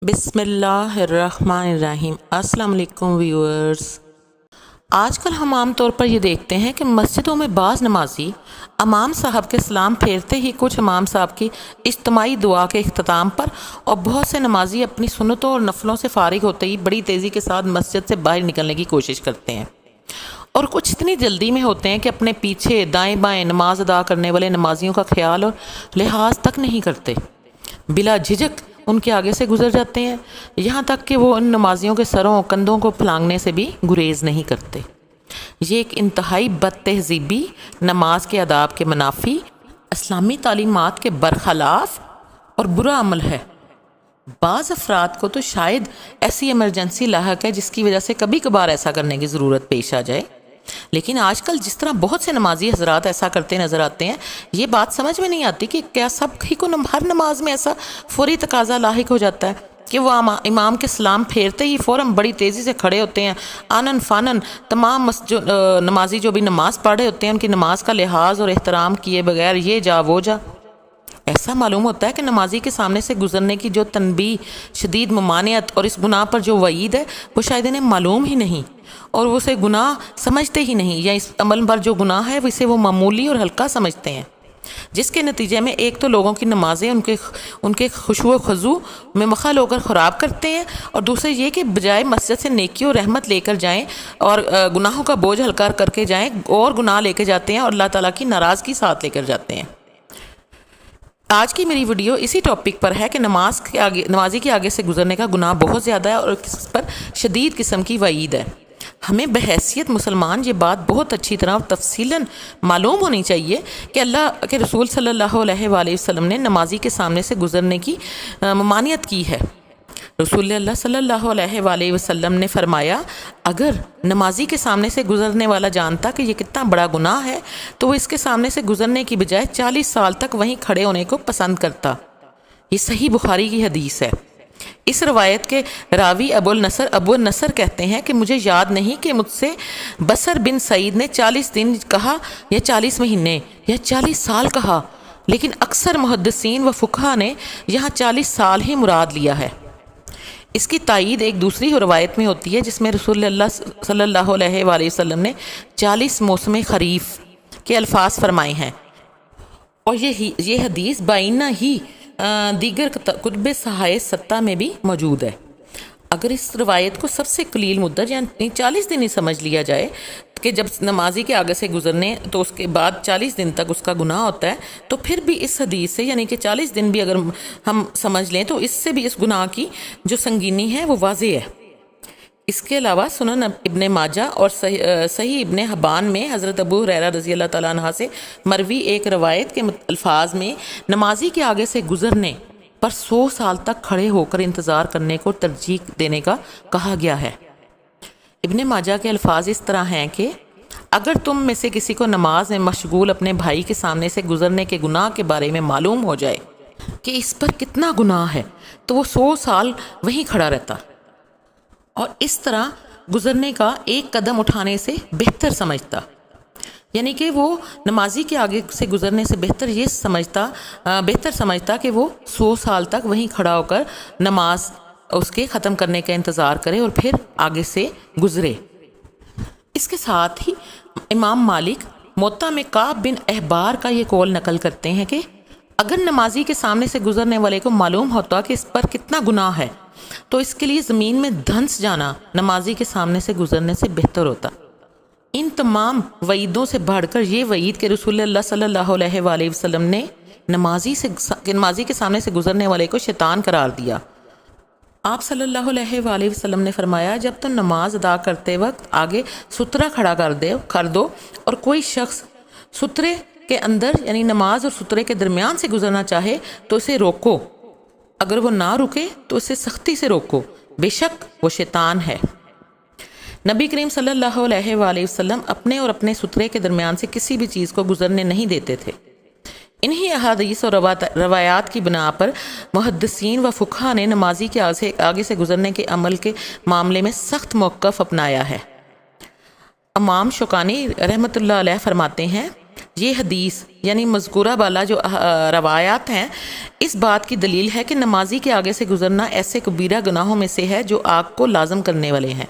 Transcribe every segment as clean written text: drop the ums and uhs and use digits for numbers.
بسم اللہ الرحمن الرحیم۔ السلام علیکم ویورز۔ آج کل ہم عام طور پر یہ دیکھتے ہیں کہ مسجدوں میں بعض نمازی امام صاحب کے سلام پھیرتے ہی کچھ امام صاحب کی اجتماعی دعا کے اختتام پر اور بہت سے نمازی اپنی سنتوں اور نفلوں سے فارغ ہوتے ہی بڑی تیزی کے ساتھ مسجد سے باہر نکلنے کی کوشش کرتے ہیں، اور کچھ اتنی جلدی میں ہوتے ہیں کہ اپنے پیچھے دائیں بائیں نماز ادا کرنے والے نمازیوں کا خیال اور لحاظ تک نہیں کرتے، بلا جھجک ان کے آگے سے گزر جاتے ہیں، یہاں تک کہ وہ ان نمازیوں کے سروں اور کندھوں کو پھلانگنے سے بھی گریز نہیں کرتے۔ یہ ایک انتہائی بد تہذیبی، نماز کے آداب کے منافی، اسلامی تعلیمات کے برخلاف اور برا عمل ہے۔ بعض افراد کو تو شاید ایسی ایمرجنسی لاحق ہے جس کی وجہ سے کبھی کبھار ایسا کرنے کی ضرورت پیش آ جائے، لیکن آج کل جس طرح بہت سے نمازی حضرات ایسا کرتے نظر آتے ہیں، یہ بات سمجھ میں نہیں آتی کہ کیا سب ہی کو ہر نماز میں ایسا فوری تقاضا لاحق ہو جاتا ہے کہ وہ امام کے سلام پھیرتے ہی فوراً بڑی تیزی سے کھڑے ہوتے ہیں، آنن فانن تمام نمازی جو بھی نماز پڑھ رہے ہوتے ہیں ان کی نماز کا لحاظ اور احترام کیے بغیر یہ جا وہ جا۔ ایسا معلوم ہوتا ہے کہ نمازی کے سامنے سے گزرنے کی جو تنبیہ، شدید ممانعت اور اس گناہ پر جو وعید ہے وہ شاید انہیں معلوم ہی نہیں، اور وہ اسے گناہ سمجھتے ہی نہیں، یا اس عمل پر جو گناہ ہے اسے وہ معمولی اور ہلکا سمجھتے ہیں، جس کے نتیجے میں ایک تو لوگوں کی نمازیں ان کے خشوع و خضوع میں مخل ہو کر خراب کرتے ہیں، اور دوسرے یہ کہ بجائے مسجد سے نیکی اور رحمت لے کر جائیں اور گناہوں کا بوجھ ہلکا کر کے جائیں، اور گناہ لے کے جاتے ہیں اور اللہ تعالیٰ کی ناراضگی ساتھ لے کر جاتے ہیں۔ آج کی میری ویڈیو اسی ٹاپک پر ہے کہ نمازی کے آگے سے گزرنے کا گناہ بہت زیادہ ہے اور اس پر شدید قسم کی وعید ہے۔ ہمیں بحیثیت مسلمان یہ بات بہت اچھی طرح اور تفصیلاً معلوم ہونی چاہیے کہ اللہ کے رسول صلی اللہ علیہ وآلہ وسلم نے نمازی کے سامنے سے گزرنے کی ممانعت کی ہے۔ رسول اللہ صلی اللہ علیہ وآلہ وسلم نے فرمایا، اگر نمازی کے سامنے سے گزرنے والا جانتا کہ یہ کتنا بڑا گناہ ہے تو وہ اس کے سامنے سے گزرنے کی بجائے 40 سال تک وہیں کھڑے ہونے کو پسند کرتا۔ یہ صحیح بخاری کی حدیث ہے۔ اس روایت کے راوی ابو النصر کہتے ہیں کہ مجھے یاد نہیں کہ مجھ سے بصر بن سعید نے 40 دن کہا یا 40 مہینے یا 40 سال کہا، لیکن اکثر محدثین و فقہا نے یہاں 40 سال ہی مراد لیا ہے۔ اس کی تائید ایک دوسری روایت میں ہوتی ہے جس میں رسول اللہ صلی اللہ علیہ وآلہ وسلم نے 40 موسم خریف کے الفاظ فرمائے ہیں، اور یہ حدیث بائنہ ہی دیگر کتب صحائح ستہ میں بھی موجود ہے۔ اگر اس روایت کو سب سے قلیل مدت یعنی 40 دن ہی سمجھ لیا جائے کہ جب نمازی کے آگے سے گزرنے تو اس کے بعد 40 دن تک اس کا گناہ ہوتا ہے، تو پھر بھی اس حدیث سے یعنی کہ 40 دن بھی اگر ہم سمجھ لیں تو اس سے بھی اس گناہ کی جو سنگینی ہے وہ واضح ہے۔ اس کے علاوہ سنن ابن ماجہ اور صحیح ابن حبان میں حضرت ابو ہریرہ رضی اللہ تعالیٰ عنہ سے مروی ایک روایت کے الفاظ میں نمازی کے آگے سے گزرنے پر 100 سال تک کھڑے ہو کر انتظار کرنے کو ترجیح دینے کا کہا گیا ہے۔ ابن ماجہ کے الفاظ اس طرح ہیں کہ اگر تم میں سے کسی کو نماز میں مشغول اپنے بھائی کے سامنے سے گزرنے کے گناہ کے بارے میں معلوم ہو جائے کہ اس پر کتنا گناہ ہے تو وہ 100 سال وہیں کھڑا رہتا، اور اس طرح گزرنے کا ایک قدم اٹھانے سے بہتر سمجھتا، یعنی کہ وہ نمازی کے آگے سے گزرنے سے بہتر سمجھتا کہ وہ 100 سال تک وہیں کھڑا ہو کر نماز اس کے ختم کرنے کا انتظار کرے اور پھر آگے سے گزرے۔ اس کے ساتھ ہی امام مالک موطا میں کعب بن احبار کا یہ قول نقل کرتے ہیں کہ اگر نمازی کے سامنے سے گزرنے والے کو معلوم ہوتا کہ اس پر کتنا گناہ ہے تو اس کے لیے زمین میں دھنس جانا نمازی کے سامنے سے گزرنے سے بہتر ہوتا۔ ان تمام وعیدوں سے بڑھ کر یہ وعید کہ رسول اللہ صلی اللہ علیہ وآلہ وسلم نے نمازی کے سامنے سے گزرنے والے کو شیطان قرار دیا۔ آپ صلی اللہ علیہ وآلہ وسلم نے فرمایا، جب تم نماز ادا کرتے وقت آگے سترہ کھڑا کر دو اور کوئی شخص سترے کے اندر یعنی نماز اور سترے کے درمیان سے گزرنا چاہے تو اسے روکو، اگر وہ نہ رکے تو اسے سختی سے روکو، بے شک وہ شیطان ہے۔ نبی کریم صلی اللہ علیہ وآلہ وسلم اپنے اور اپنے سترے کے درمیان سے کسی بھی چیز کو گزرنے نہیں دیتے تھے۔ انہی احادیث اور روایات کی بنا پر محدثین و فقہا نے نمازی کے آگے سے گزرنے کے عمل کے معاملے میں سخت موقف اپنایا ہے۔ امام شوکانی رحمۃ اللہ علیہ فرماتے ہیں، یہ حدیث یعنی مذکورہ بالا جو روایات ہیں، اس بات کی دلیل ہے کہ نمازی کے آگے سے گزرنا ایسے کبیرہ گناہوں میں سے ہے جو آگ کو لازم کرنے والے ہیں۔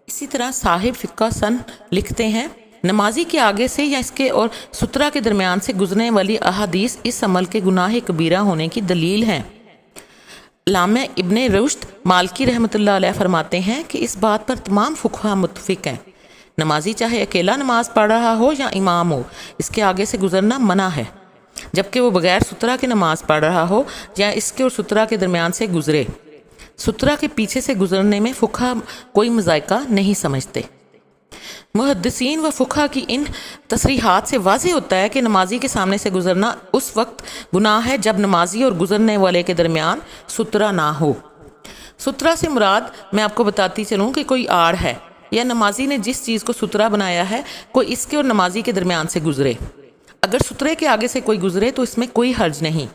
اسی طرح صاحب فقہ سن لکھتے ہیں، نمازی کے آگے سے یا اس کے اور سترہ کے درمیان سے گزرنے والی احادیث اس عمل کے گناہ کبیرہ ہونے کی دلیل ہیں۔ علامہ ابن رشد مالکی رحمۃ اللہ علیہ فرماتے ہیں کہ اس بات پر تمام فقہا متفق ہیں، نمازی چاہے اکیلا نماز پڑھ رہا ہو یا امام ہو، اس کے آگے سے گزرنا منع ہے، جبکہ وہ بغیر سترہ کے نماز پڑھ رہا ہو یا اس کے اور سترہ کے درمیان سے گزرے۔ سترہ کے پیچھے سے گزرنے میں فقہا کوئی مذائقہ نہیں سمجھتے۔ محدثین و فقہا کی ان تصریحات سے واضح ہوتا ہے کہ نمازی کے سامنے سے گزرنا اس وقت گناہ ہے جب نمازی اور گزرنے والے کے درمیان سترہ نہ ہو۔ سترہ سے مراد میں آپ کو بتاتی چلوں کہ کوئی آڑ ہے، یا نمازی نے جس چیز کو سترہ بنایا ہے کوئی اس کے اور نمازی کے درمیان سے گزرے۔ اگر سترے کے آگے سے کوئی گزرے تو اس میں کوئی حرج نہیں،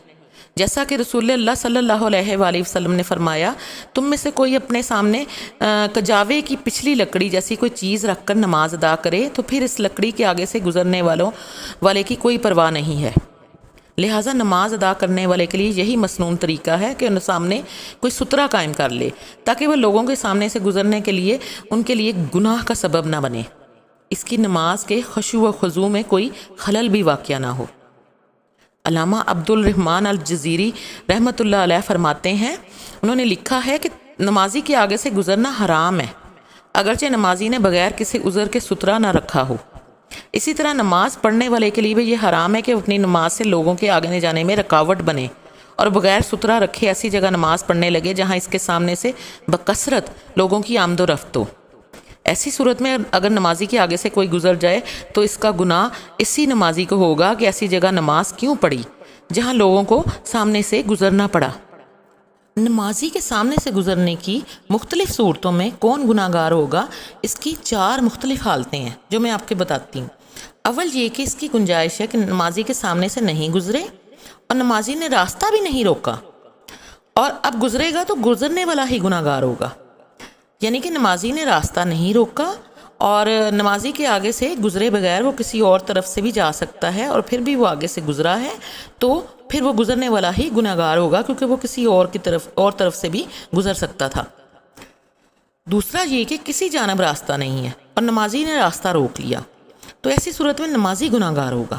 جیسا کہ رسول اللہ صلی اللہ علیہ وآلہ وسلم نے فرمایا، تم میں سے کوئی اپنے سامنے کجاوے کی پچھلی لکڑی جیسی کوئی چیز رکھ کر نماز ادا کرے تو پھر اس لکڑی کے آگے سے گزرنے والے کی کوئی پرواہ نہیں ہے۔ لہٰذا نماز ادا کرنے والے کے لیے یہی مسنون طریقہ ہے کہ ان سامنے کوئی سترہ قائم کر لے، تاکہ وہ لوگوں کے سامنے سے گزرنے کے لیے ان کے لیے گناہ کا سبب نہ بنے، اس کی نماز کے خشوع و خضوع میں کوئی خلل بھی واقع نہ ہو۔ علامہ عبد الرحمن الجزیری رحمۃ اللہ علیہ فرماتے ہیں، انہوں نے لکھا ہے کہ نمازی کے آگے سے گزرنا حرام ہے، اگرچہ نمازی نے بغیر کسی عذر کے سترہ نہ رکھا ہو۔ اسی طرح نماز پڑھنے والے کے لیے بھی یہ حرام ہے کہ وہ اپنی نماز سے لوگوں کے آگے جانے میں رکاوٹ بنے اور بغیر سترہ رکھے ایسی جگہ نماز پڑھنے لگے جہاں اس کے سامنے سے بکثرت لوگوں کی آمد و رفت ہو۔ ایسی صورت میں اگر نمازی کے آگے سے کوئی گزر جائے تو اس کا گناہ اسی نمازی کو ہوگا کہ ایسی جگہ نماز کیوں پڑھی جہاں لوگوں کو سامنے سے گزرنا پڑا۔ نمازی کے سامنے سے گزرنے کی مختلف صورتوں میں کون گناہ گار ہوگا، اس کی 4 مختلف حالتیں ہیں جو میں آپ کے بتاتی ہوں۔ اول یہ کہ اس کی گنجائش ہے کہ نمازی کے سامنے سے نہیں گزرے اور نمازی نے راستہ بھی نہیں روکا، اور اب گزرے گا تو گزرنے والا ہی گناہ گار ہوگا، یعنی کہ نمازی نے راستہ نہیں روکا اور نمازی کے آگے سے گزرے بغیر وہ کسی اور طرف سے بھی جا سکتا ہے، اور پھر بھی وہ آگے سے گزرا ہے تو پھر وہ گزرنے والا ہی گناہ گار ہوگا، کیونکہ وہ کسی اور طرف سے بھی گزر سکتا تھا۔ دوسرا یہ کہ کسی جانب راستہ نہیں ہے اور نمازی نے راستہ روک لیا، تو ایسی صورت میں نمازی گناہ گار ہوگا۔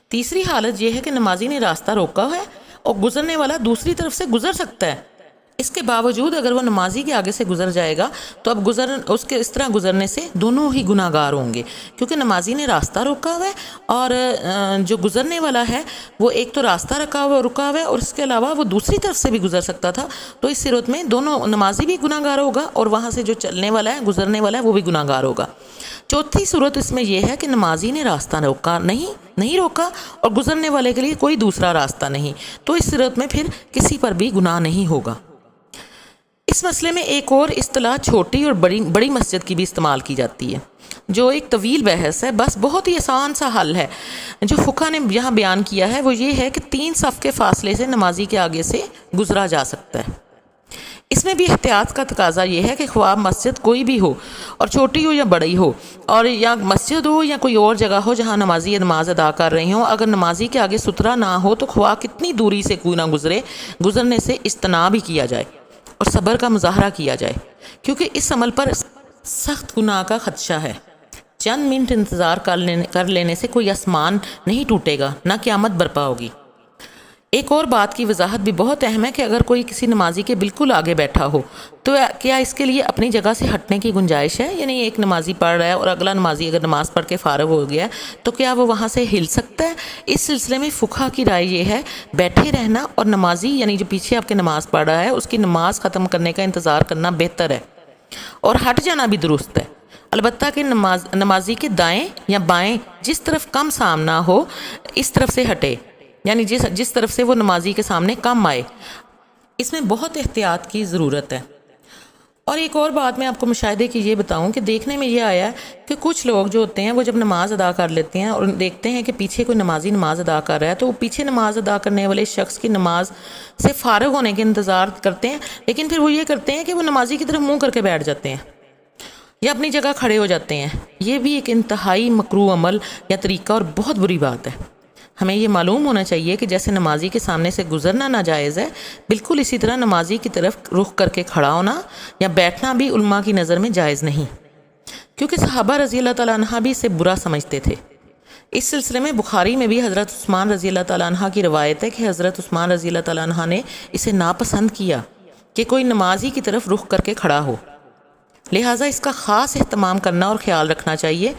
تیسری حالت یہ ہے کہ نمازی نے راستہ روکا ہے اور گزرنے والا دوسری طرف سے گزر سکتا ہے، اس کے باوجود اگر وہ نمازی کے آگے سے گزر جائے گا تو اب اس کے اس طرح گزرنے سے دونوں ہی گناہ گار ہوں گے، کیونکہ نمازی نے راستہ روکا ہوا ہے اور جو گزرنے والا ہے وہ ایک تو راستہ رکا ہوا ہے اور اس کے علاوہ وہ دوسری طرف سے بھی گزر سکتا تھا، تو اس صورت میں دونوں نمازی بھی گناہ گار ہوگا اور وہاں سے جو چلنے والا ہے گزرنے والا ہے وہ بھی گناہ گار ہوگا۔ چوتھی صورت اس میں یہ ہے کہ نمازی نے راستہ نہیں روکا اور گزرنے والے کے لیے کوئی دوسرا راستہ نہیں، تو اس صورت میں پھر کسی پر بھی گناہ نہیں ہوگا۔ اس مسئلے میں ایک اور اصطلاح چھوٹی اور بڑی مسجد کی بھی استعمال کی جاتی ہے، جو ایک طویل بحث ہے، بس بہت ہی آسان سا حل ہے جو فقہ نے یہاں بیان کیا ہے، وہ یہ ہے کہ 3 صف کے فاصلے سے نمازی کے آگے سے گزرا جا سکتا ہے۔ اس میں بھی احتیاط کا تقاضا یہ ہے کہ خواہ مسجد کوئی بھی ہو اور چھوٹی ہو یا بڑی ہو، اور یا مسجد ہو یا کوئی اور جگہ ہو جہاں نمازی نماز ادا کر رہے ہوں، اگر نمازی کے آگے سترہ نہ ہو تو خواہ کتنی دوری سے کوئی نہ گزرنے سے اجتناب بھی کیا جائے اور صبر کا مظاہرہ کیا جائے، کیونکہ اس عمل پر سخت گناہ کا خدشہ ہے۔ چند منٹ انتظار کر لینے سے کوئی آسمان نہیں ٹوٹے گا، نہ قیامت برپا ہوگی۔ ایک اور بات کی وضاحت بھی بہت اہم ہے کہ اگر کوئی کسی نمازی کے بالکل آگے بیٹھا ہو تو کیا اس کے لیے اپنی جگہ سے ہٹنے کی گنجائش ہے؟ یعنی ایک نمازی پڑھ رہا ہے اور اگلا نمازی اگر نماز پڑھ کے فارغ ہو گیا ہے تو کیا وہ وہاں سے ہل سکتا ہے؟ اس سلسلے میں فقہا کی رائے یہ ہے بیٹھے رہنا اور نمازی یعنی جو پیچھے آپ کے نماز پڑھ رہا ہے اس کی نماز ختم کرنے کا انتظار کرنا بہتر ہے، اور ہٹ جانا بھی درست ہے، البتہ کہ نمازی کے دائیں یا بائیں جس طرف کم سامنا ہو اس طرف سے ہٹے، یعنی جس طرف سے وہ نمازی کے سامنے کم آئے۔ اس میں بہت احتیاط کی ضرورت ہے۔ اور ایک اور بات میں آپ کو مشاہدے کی یہ بتاؤں کہ دیکھنے میں یہ آیا ہے کہ کچھ لوگ جو ہوتے ہیں وہ جب نماز ادا کر لیتے ہیں اور دیکھتے ہیں کہ پیچھے کوئی نمازی نماز ادا کر رہا ہے تو وہ پیچھے نماز ادا کرنے والے شخص کی نماز سے فارغ ہونے کے انتظار کرتے ہیں، لیکن پھر وہ یہ کرتے ہیں کہ وہ نمازی کی طرف منہ کر کے بیٹھ جاتے ہیں، یا اپنی جگہ کھڑے ہو جاتے ہیں۔ یہ بھی ایک انتہائی مکروہ عمل یا طریقہ اور بہت بری بات ہے۔ ہمیں یہ معلوم ہونا چاہیے کہ جیسے نمازی کے سامنے سے گزرنا ناجائز ہے، بالکل اسی طرح نمازی کی طرف رخ کر کے کھڑا ہونا یا بیٹھنا بھی علماء کی نظر میں جائز نہیں، کیونکہ صحابہ رضی اللہ تعالیٰ عنہ بھی اسے برا سمجھتے تھے۔ اس سلسلے میں بخاری میں بھی حضرت عثمان رضی اللہ تعالیٰ عنہ کی روایت ہے کہ حضرت عثمان رضی اللہ تعالیٰ عنہ نے اسے ناپسند کیا کہ کوئی نمازی کی طرف رخ کر کے کھڑا ہو، لہٰذا اس کا خاص اہتمام کرنا اور خیال رکھنا چاہیے۔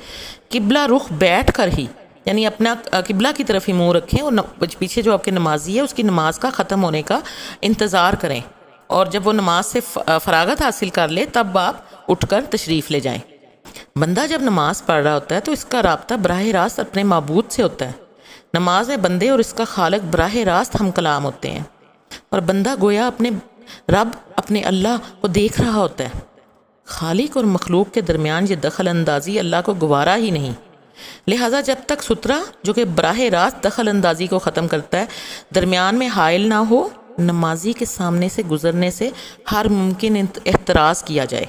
قبلہ رخ بیٹھ کر ہی، یعنی اپنا قبلہ کی طرف ہی منہ رکھیں اور پیچھے جو آپ کے نمازی ہے اس کی نماز کا ختم ہونے کا انتظار کریں، اور جب وہ نماز سے فراغت حاصل کر لے تب آپ اٹھ کر تشریف لے جائیں۔ بندہ جب نماز پڑھ رہا ہوتا ہے تو اس کا رابطہ براہ راست اپنے معبود سے ہوتا ہے۔ نماز میں بندے اور اس کا خالق براہ راست ہم کلام ہوتے ہیں، اور بندہ گویا اپنے رب، اپنے اللہ کو دیکھ رہا ہوتا ہے۔ خالق اور مخلوق کے درمیان یہ دخل اندازی اللہ کو گوارا ہی نہیں، لہٰذا جب تک سترہ جو کہ براہ راست دخل اندازی کو ختم کرتا ہے درمیان میں حائل نہ ہو، نمازی کے سامنے سے گزرنے سے ہر ممکن احتراز کیا جائے۔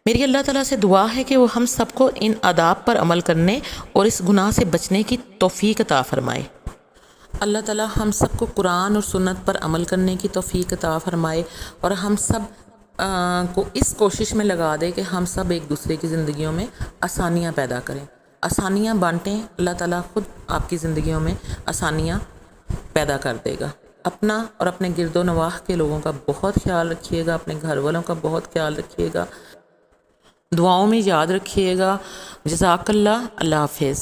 میری اللہ تعالیٰ سے دعا ہے کہ وہ ہم سب کو ان آداب پر عمل کرنے اور اس گناہ سے بچنے کی توفیق عطا فرمائے۔ اللہ تعالیٰ ہم سب کو قرآن اور سنت پر عمل کرنے کی توفیق عطا فرمائے، اور ہم سب کو اس کوشش میں لگا دے کہ ہم سب ایک دوسرے کی زندگیوں میں آسانیاں پیدا کریں، آسانیاں بانٹیں۔ اللہ تعالیٰ خود آپ کی زندگیوں میں آسانیاں پیدا کر دے گا۔ اپنا اور اپنے گرد و نواح کے لوگوں کا بہت خیال رکھیے گا، اپنے گھر والوں کا بہت خیال رکھیے گا، دعاؤں میں یاد رکھیے گا۔ جزاک اللہ۔ اللہ حافظ۔